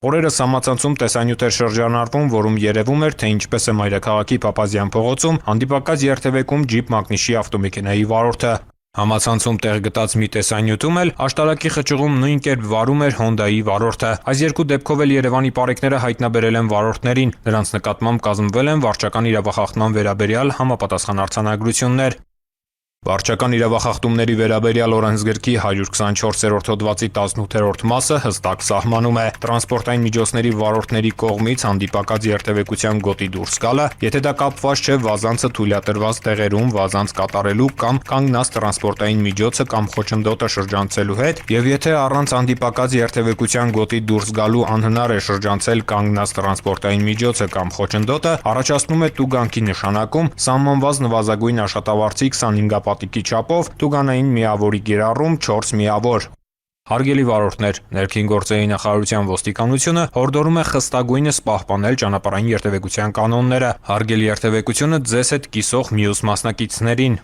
Օրերս համացանցում տեսանյութ էր շրջանառվում, որում երևում էր, թե ինչպես է Մայրաքաղաքի Փափազյան փողոցում հանդիպակաց երթևեկում ջիպ մակնիշի ավտոմեքենայի վարորդը։ Համացանցում տեղ գտած մի տեսանյութում էլ աշտարակի խճուղում նույն կերպ վարում էր Հոնդայի վարորդը։ Այս երկու դեպքով էլ Երևանի պարեկները հայտնաբերել են վարորդներին։ Նրանց նկատմամբ կազմվել են վարչական իրավախախտման վերաբերյալ համապատասխան արձանագրություններ։ Վարչական իրավախախտումների վերաբերյալ օրենսգրքի 124-րդ հոդվածի 18-րդ մասը հստակ սահմանում է տրանսպորտային միջոցների վարորդների կողմից հանդիպակաց երթևեկության գոտի դուրս գալը, եթե դա կապված չէ վազանցը թույլատրված տեղերում վազանց կատարելու կամ կանգնած տրանսպորտային միջոցը կամ խոչընդոտը շրջանցելու հետ, եւ եթե առանց հանդիպակաց երթևեկության գոտի դուրս գալու անհնար է շրջանցել կանգնած տրանսպորտային միջոցը կամ խոչընդոտը, առաջացնում է տուգանքի նշանակում սահմանված նվազագույն աշխատավարձի 25 պատիկի չափով տուգանային միավորի կիրառում 4 միավոր։ Հարգելի վարորդներ, Ներքին գործերի նախարարության ոստիկանությունը հորդորում է խստագույնս պահպանել ճանապարհային երթևեկության կանոնները, հարգել երթևեկությունը ձեզ հետ կիսող մյուս մասնակիցներին։